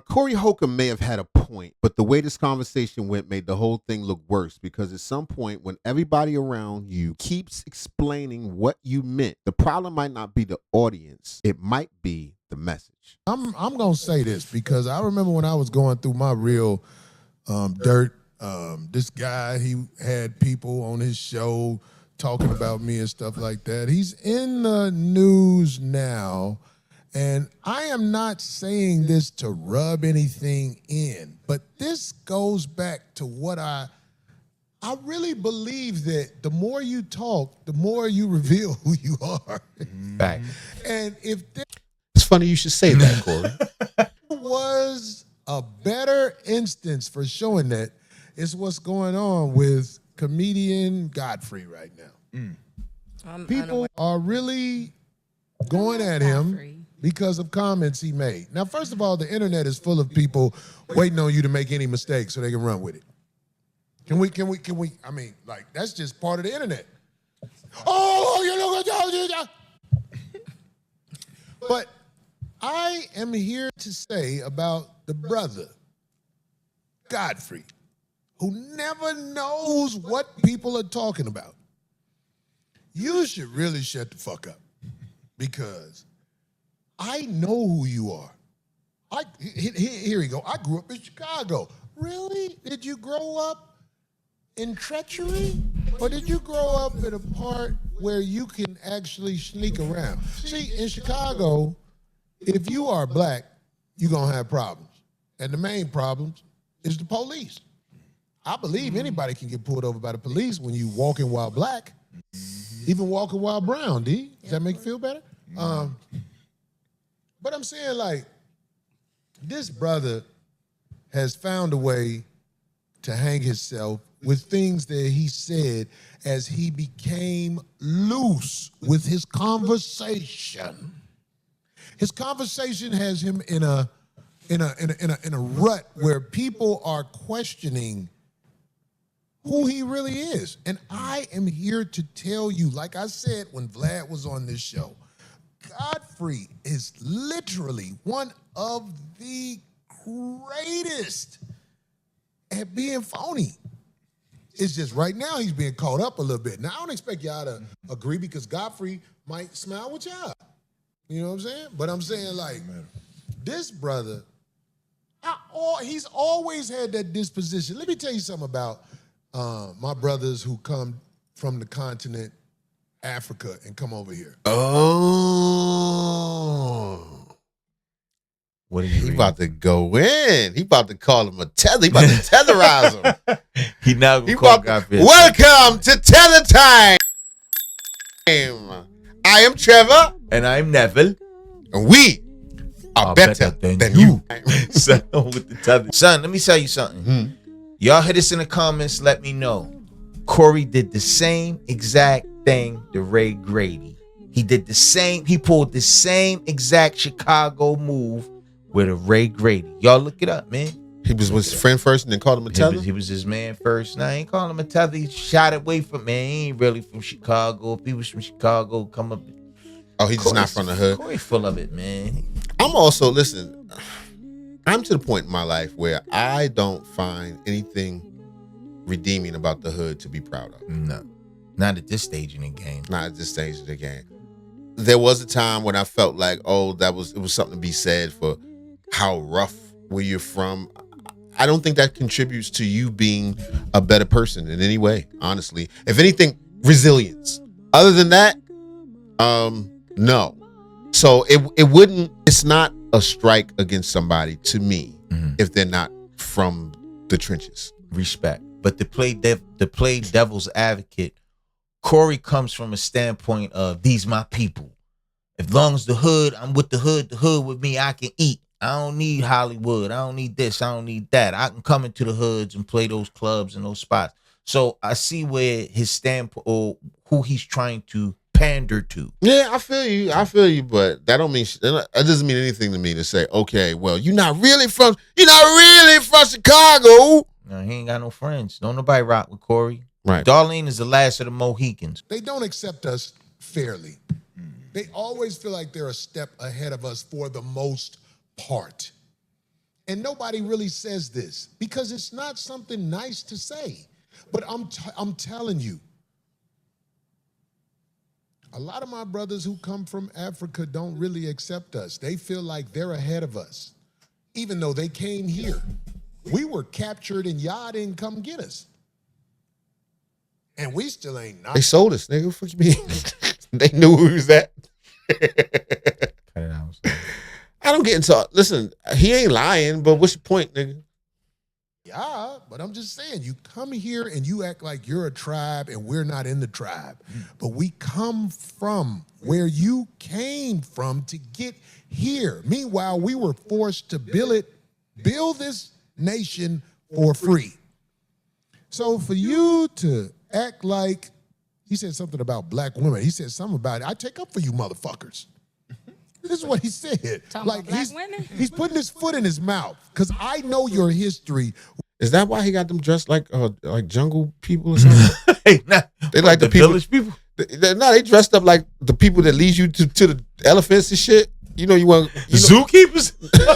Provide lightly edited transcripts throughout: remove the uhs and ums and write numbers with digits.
Corey Holcomb may have had a point, but the way this conversation went made the whole thing look worse because at some point, when everybody around you keeps explaining what you meant, the problem might not be the audience, it might be the message. I'm gonna say this because I remember when I was going through my real dirt. This guy, he had people on his show talking about me and stuff like that. He's in the news now. And I am not saying this to rub anything in, but this goes back to what I really believe that the more you talk, the more you reveal who you are. Back. And if there It's funny you should say that, Corey. was a better instance for showing that, it's what's going on with comedian Godfrey right now. People are really going at him because of comments he made. Now, first of all, the internet is full of people waiting on you to make any mistakes so they can run with it. Can we, I mean, like, that's just part of the internet. Oh, you look at But I am here to say about the brother, Godfrey, who never knows what people are talking about. You should really shut the fuck up because I know who you are. Here we go. I grew up in Chicago. Really? Did you grow up in treachery? Or did you grow up in a part where you can actually sneak around? See, in Chicago, if you are black, you're going to have problems. And the main problems is the police. I believe anybody can get pulled over by the police when you walking while black, even walking while brown, D. Does that make you feel better? But I'm saying, like, this brother has found a way to hang himself with things that he said as he became loose with his conversation. His conversation has him in a rut where people are questioning who he really is. And I am here to tell you, like I said when Vlad was on this show, Godfrey is literally one of the greatest at being phony. It's just right now he's being caught up a little bit. Now, I don't expect y'all to agree because Godfrey might smile with y'all. You know what I'm saying? But I'm saying, like, this brother, he's always had that disposition. Let me tell you something about my brothers who come from the continent Africa and come over here. Oh. What did He about to go in. He about to call him a tether. He about to tetherize him. He now gonna call Godfrey. Welcome to Tether Time. I am Trevor. And I'm Neville. And we are better than you. Son, with the tether. Son, let me tell you something. Y'all hit us in the comments. Let me know. Corey did the same exact thing to Ray Grady. He did the same. He pulled the same exact Chicago move with a Ray Grady. Y'all look it up, man. He was with his friend first and then called him a tether? He was his man first. Now, I ain't calling him a tether. He shot away from, man. He ain't really from Chicago. If he was from Chicago, come up. Oh, he's just not from the hood? Corey full of it, man. I'm also, listen, I'm to the point in my life where I don't find anything redeeming about the hood to be proud of. No. Not at this stage in the game. Not at this stage of the game. There was a time when I felt like, oh, it was something to be said for how rough where you're from. I don't think that contributes to you being a better person in any way, honestly. If anything, resilience. Other than that, no. So it's not a strike against somebody to me if they're not from the trenches. Respect. But to play devil's advocate, Corey comes from a standpoint of these my people. As long as the hood, I'm with the hood with me, I can eat. I don't need Hollywood. I don't need this. I don't need that. I can come into the hoods and play those clubs and those spots. So I see where his standpoint or who he's trying to pander to. Yeah, I feel you, but that doesn't mean anything to me to say, okay, well, you're not really from Chicago. No, he ain't got no friends. Don't nobody rock with Corey. Right. Darlene is the last of the Mohicans. They don't accept us fairly. They always feel like they're a step ahead of us for the most part. And nobody really says this because it's not something nice to say. But I'm telling you, a lot of my brothers who come from Africa don't really accept us. They feel like they're ahead of us, even though they came here. We were captured and y'all didn't come get us. And we still ain't not. They sold us, nigga. What the fuck you mean? They knew who was that. Cut it out. I don't get into. Listen, he ain't lying, but what's your point, nigga? Yeah, but I'm just saying, you come here and you act like you're a tribe and we're not in the tribe. But we come from where you came from to get here. Meanwhile, we were forced to build this nation for free. So for you to act like, he said something about black women. He said something about it. I take up for you motherfuckers. This is what he said. Talking about black women? He's putting his foot in his mouth because I know your history. Is that why he got them dressed like jungle people or something? Hey, nah, They like the people, village people. They dressed up like the people that lead you to the elephants and shit. You know, Zookeepers?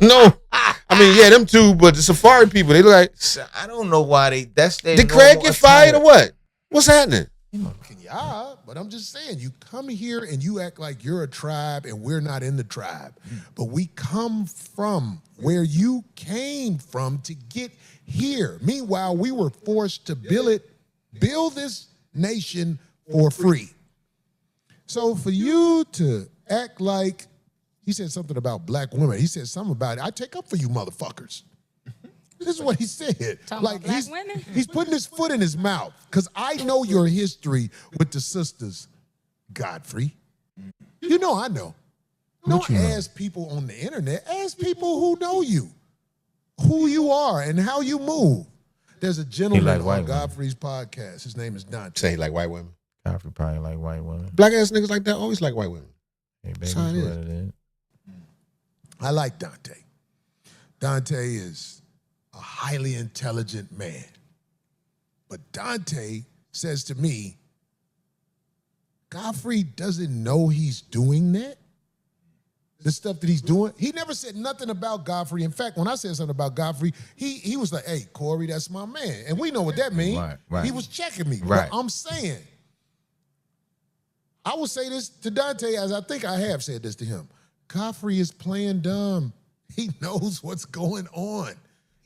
No, I mean, yeah, them too, but the safari people, they look like. I don't know why that's their Did Craig get fired or what? What's happening? Yeah, but I'm just saying, you come here and you act like you're a tribe and we're not in the tribe. But we come from where you came from to get here. Meanwhile, we were forced to build this nation for free. So for you to act like, he said something about black women. He said something about it. I take up for you motherfuckers. This is what he said. Talking about black women? He's putting his foot in his mouth because I know your history with the sisters, Godfrey. You know I know. Don't ask people on the internet. Ask people who know you, who you are, and how you move. There's a gentleman on Godfrey's podcast. His name is Dante. Say he like white women. Godfrey probably like white women. Black ass niggas like that always like white women. Hey, baby, that's what it is. I like Dante. Dante is a highly intelligent man. But Dante says to me, Godfrey doesn't know he's doing that. The stuff that he's doing. He never said nothing about Godfrey. In fact, when I said something about Godfrey, he was like, hey, Corey, that's my man. And we know what that means. Right. He was checking me. Right. But I'm saying, I will say this to Dante as I think I have said this to him. Godfrey is playing dumb. He knows what's going on.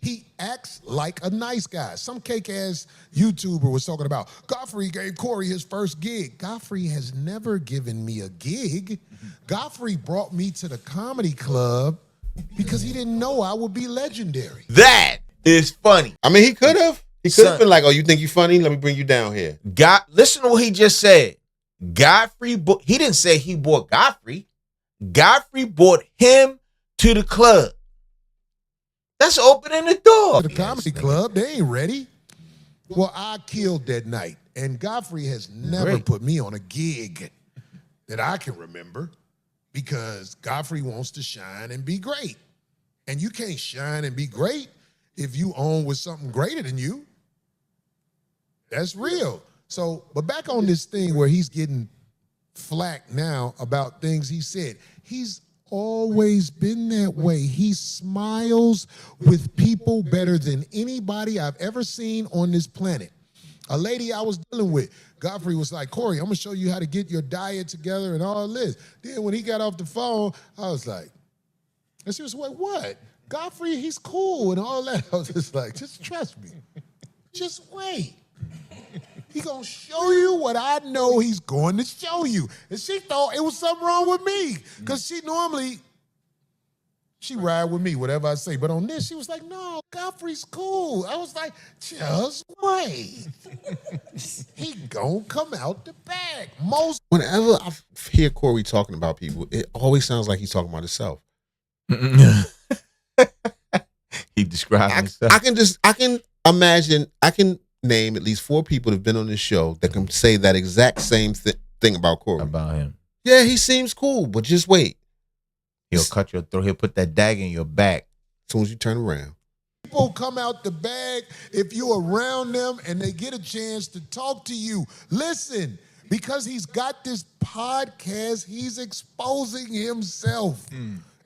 He acts like a nice guy. Some cake-ass YouTuber was talking about, Godfrey gave Corey his first gig. Godfrey has never given me a gig. Godfrey brought me to the comedy club because he didn't know I would be legendary. That is funny. I mean, he could have. He could have been like, oh, you think you funny? Let me bring you down here. Listen to what he just said. Godfrey, he didn't say he bought Godfrey. Godfrey brought him to the club. That's opening the door. To the comedy club, they ain't ready. Well, I killed that night, and Godfrey has never put me on a gig that I can remember because Godfrey wants to shine and be great. And you can't shine and be great if you own with something greater than you. That's real. So, but back on this thing where he's getting flack now about things he said. He's always been that way. He smiles with people better than anybody I've ever seen on this planet. A lady I was dealing with, Godfrey was like, Corey, I'm going to show you how to get your diet together and all this. Then when he got off the phone, I was like, and she was like, what? Godfrey, he's cool and all that. I was just like, just trust me. Just wait. He gonna show you what I know he's going to show you. And she thought it was something wrong with me. Because she normally, she ride with me, whatever I say. But on this, she was like, no, Godfrey's cool. I was like, just wait. He gonna come out the bag. Whenever I hear Corey talking about people, it always sounds like he's talking about himself. He described himself. I can imagine, I can name at least 4 people that have been on this show that can say that exact same thing about Corey. About him. Yeah, he seems cool, but just wait. He'll cut your throat. He'll put that dagger in your back. As soon as you turn around. People come out the bag if you're around them and they get a chance to talk to you. Listen, because he's got this podcast, he's exposing himself.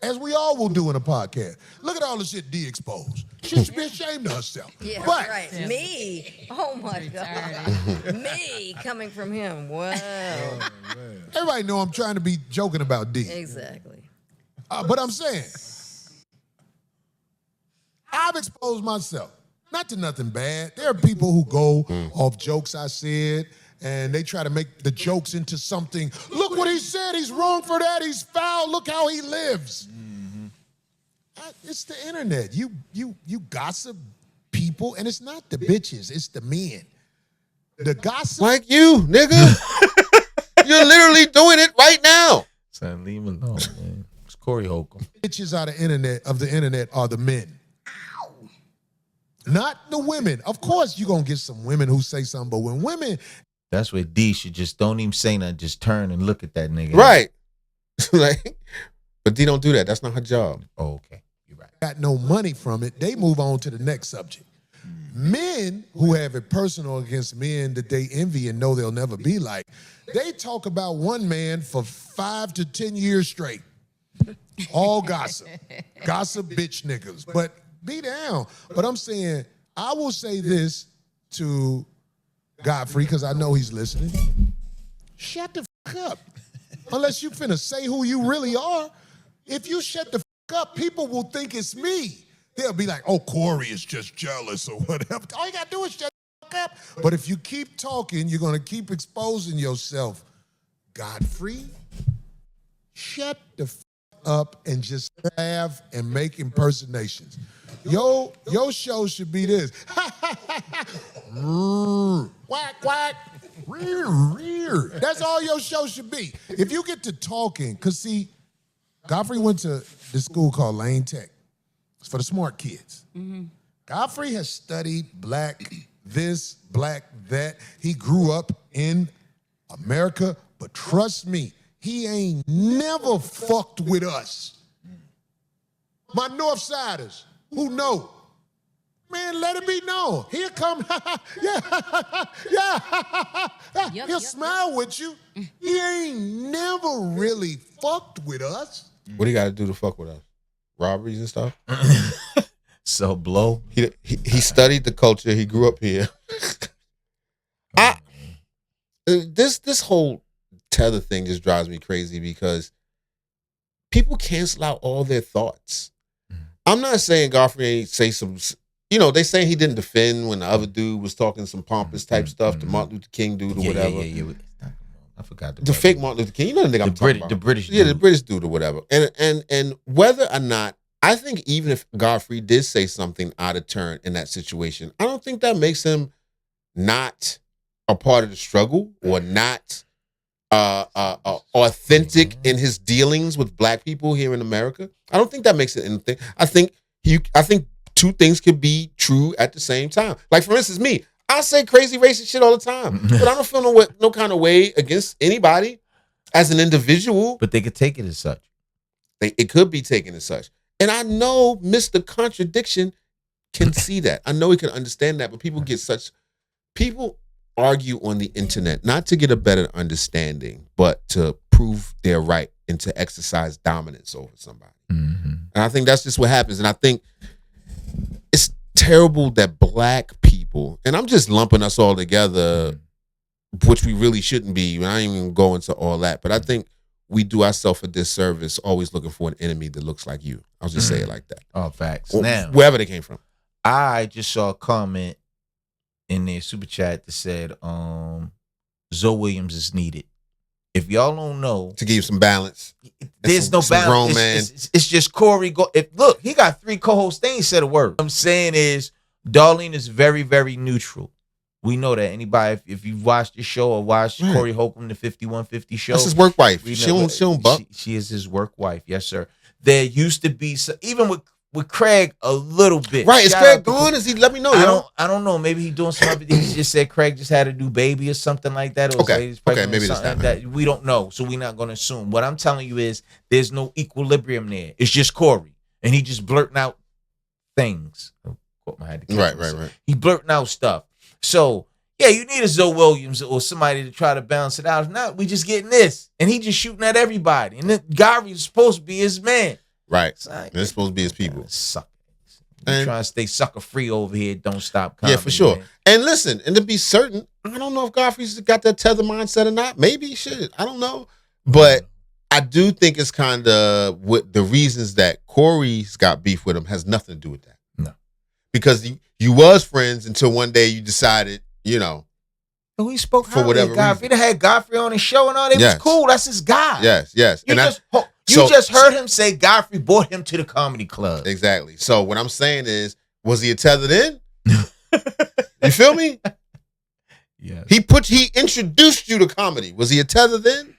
as we all will do in a podcast. Look at all the shit D exposed. She should be ashamed of herself. Yeah, but, right. Me? Oh, my God. Me coming from him. Wow. Everybody know I'm trying to be joking about D. Exactly. But I'm saying, I've exposed myself. Not to nothing bad. There are people who go off jokes I said, and they try to make the jokes into something. Look what he said. He's wrong for that. He's foul. Look how he lives. It's the internet. You gossip people, and it's not the bitches. It's the men. The gossip. Like you, nigga. You're literally doing it right now. Son, leave him alone, man. It's Corey Holcomb. Bitches of the internet are the men. Not the women. Of course, you're going to get some women who say something, but when women... That's where D should just don't even say nothing. Just turn and look at that nigga. Right. Like, but D don't do that. That's not her job. Oh, okay. You're right. Got no money from it, they move on to the next subject. Men who have it personal against men that they envy and know they'll never be like, they talk about one man for 5 to 10 years straight. All gossip. Gossip bitch niggas. But be down. But I'm saying, I will say this to Godfrey, because I know he's listening. Shut the fuck up. Unless you finna say who you really are. If you shut the fuck up, people will think it's me. They'll be like, oh, Corey is just jealous or whatever. All you gotta do is shut the fuck up. But if you keep talking, you're gonna keep exposing yourself. Godfrey, shut the fuck up and just laugh and make impersonations. Your show should be this. Quack, quack. That's all your show should be. If you get to talking, because see, Godfrey went to this school called Lane Tech. It's for the smart kids. Godfrey has studied black this, black that. He grew up in America, but trust me, he ain't never fucked with us. My North Siders, who know? Man, let it be known. He'll come, he'll smile with you. He ain't never really fucked with us. What do you got to do to fuck with us? Robberies and stuff? So blow. He studied the culture. He grew up here. This whole tether thing just drives me crazy because people cancel out all their thoughts. I'm not saying Godfrey ain't say some, they saying he didn't defend when the other dude was talking some pompous type stuff, the Martin Luther King dude or whatever. Yeah. I forgot the fake Martin Luther King. You know the nigga I'm talking about. The British dude. Yeah, the British dude or whatever. And whether or not, I think even if Godfrey did say something out of turn in that situation, I don't think that makes him not a part of the struggle or not authentic in his dealings with black people here in America. I don't think that makes it anything. I think two things could be true at the same time. Like, for instance, me, I say crazy racist shit all the time, but I don't feel no kind of way against anybody as an individual. But they could take it as such. It could be taken as such. And I know Mr. Contradiction can see that. I know he can understand that, but people argue on the internet, not to get a better understanding, but to prove they're right and to exercise dominance over somebody. And I think that's just what happens. And I think it's terrible that black people, and I'm just lumping us all together, which we really shouldn't be. I ain't even go into all that, but I think we do ourselves a disservice always looking for an enemy that looks like you. I'll just say it like that. Oh, facts. Or Now, wherever they came from. I just saw a comment in their super chat that said, Zoe Williams is needed. If y'all don't know, To give you some balance. there's no balance. It's just Corey. Look, he got 3 co-hosts. They ain't said a word. What I'm saying is, Darlene is very, very neutral. We know that. Anybody, if you've watched the show or watched Corey Holcomb, the 5150 show. That's his work wife. She don't buck. She is his work wife. Yes, sir. There used to be, even with Craig, a little bit. Right. Is Craig gone? Is he? Let me know. I don't know. Maybe he doing something. He just said Craig just had a new baby or something like that. Or Okay. Maybe that's that. We don't know. So we're not going to assume. What I'm telling you is there's no equilibrium there. It's just Corey. And he just blurting out things. Right. He blurting out stuff. So, yeah, you need a Zoe Williams or somebody to try to balance it out. If not, we just getting this. And he just shooting at everybody. And then Gary is supposed to be his man. Right. Like, They're supposed to be his people. Suckers. And Trying to stay sucker free over here. Don't stop comedy. yeah, for sure. Man. And listen, and to be certain, I don't know if Godfrey's got that tether mindset or not. Maybe shit. I don't know. But I do think it's kind of with the reasons that Corey's got beef with him has nothing to do with that. No. Because you was friends until one day you decided, We spoke for whatever Godfrey. reason. They had Godfrey on his show and all. They was cool. That's his guy. Yes. You And just heard him say Godfrey brought him to the comedy club. Exactly. So what I'm saying is, was he a tethered in? You feel me? Yes. He introduced you to comedy. Was he a tethered in?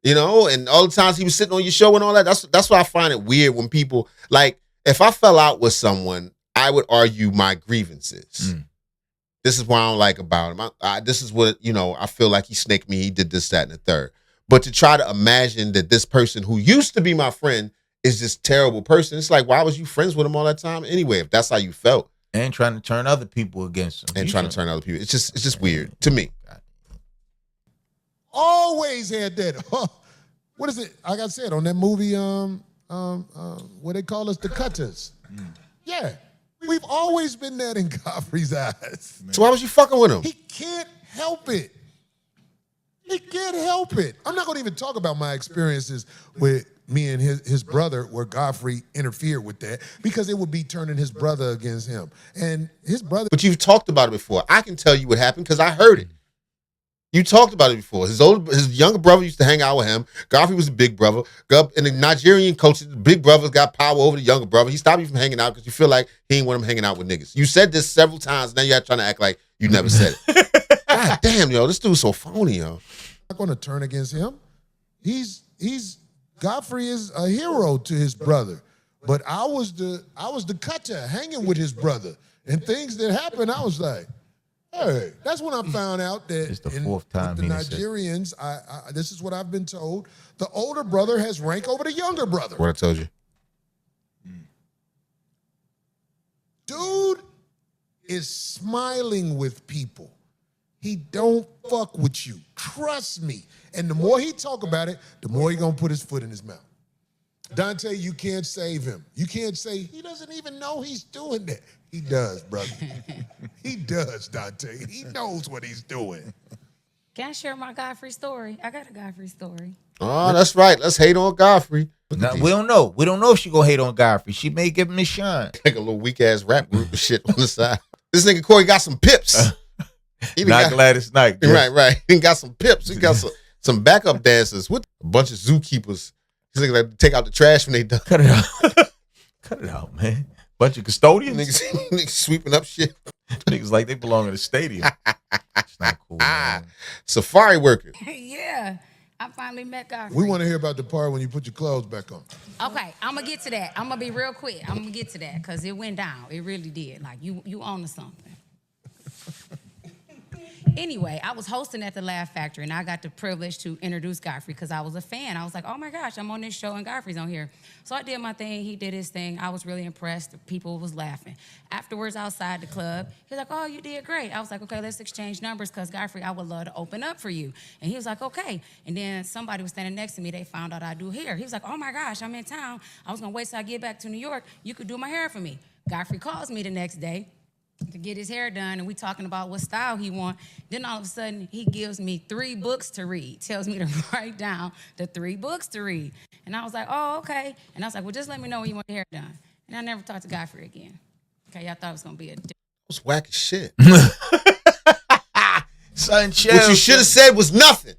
And all the times he was sitting on your show and all that. That's why I find it weird when people, like, if I fell out with someone, I would argue my grievances. This is what I don't like about him. This is what, I feel like he snaked me. He did this, that, and the third. But to try to imagine that this person who used to be my friend is this terrible person, it's like, why was you friends with him all that time anyway, if that's how you felt? And trying to turn other people against him. And trying to turn other people. It's just weird to me. Always had that. What is it? Like I said, on that movie, what they call us, the Cutters. Yeah. We've always been that in Godfrey's eyes. So why was you fucking with him? He can't help it. He can't help it. I'm not going to even talk about my experiences with me and his brother where Godfrey interfered with that because it would be turning his brother against him. And his brother... But you've talked about it before. I can tell you what happened because I heard it. You talked about it before. His younger brother used to hang out with him. Godfrey was the big brother. And the Nigerian culture, the big brother's got power over the younger brother. He stopped you from hanging out because you feel like he ain't want him hanging out with niggas. You said this several times. Now you're trying to act like you never said it. God damn, yo, this dude's so phony, yo. I'm not going to turn against him. Godfrey is a hero to his brother. But I was the cutter hanging with his brother. And things that happened, I was like, hey, that's when I found out that It's the fourth time the Nigerians, this is what I've been told, the older brother has rank over the younger brother. What I told you. Dude is smiling with people. He don't fuck with you. Trust me. And the more he talk about it, the more he gonna put his foot in his mouth. Dante, you can't save him. You can't say, he doesn't even know he's doing that. He does, brother. He does, Dante. He knows what he's doing. Can I share my Godfrey story? I got a Godfrey story. Oh, that's right. Let's hate on Godfrey. Now, we don't know. We don't know if she gonna hate on Godfrey. She may give him his shine. Like a little weak-ass rap group of shit on the side. This nigga Corey got some pips. Not Gladys Knight. Right. He got some pips. He got some backup dancers with a bunch of zookeepers. He's like take out the trash when they done. Cut it out. Cut it out, man. Bunch of custodians. Niggas sweeping up shit. Niggas like they belong in the stadium. It's not cool, man. Safari worker. Yeah. I finally met Godfrey. We want to hear about the part when you put your clothes back on. Okay, I'm going to get to that. I'm going to be real quick. I'm going to get to that because it went down. It really did. Like, you on to something. Anyway, I was hosting at the Laugh Factory, and I got the privilege to introduce Godfrey because I was a fan. I was like, oh, my gosh, I'm on this show, and Godfrey's on here. So I did my thing. He did his thing. I was really impressed. The people was laughing. Afterwards, outside the club, he was like, oh, you did great. I was like, okay, let's exchange numbers because, Godfrey, I would love to open up for you. And he was like, okay. And then somebody was standing next to me. They found out I do hair. He was like, oh, my gosh, I'm in town. I was going to wait till I get back to New York. You could do my hair for me. Godfrey calls me the next day to get his hair done, and we talking about what style he want. Then all of a sudden, he gives me 3 books to read, tells me to write down the 3 books to read. And I was like, oh, okay. And I was like, well, just let me know when you want your hair done. And I never talked to Godfrey again. Okay, y'all thought it was going to be a... It was whack as shit. Son, chill. What you should have said was nothing.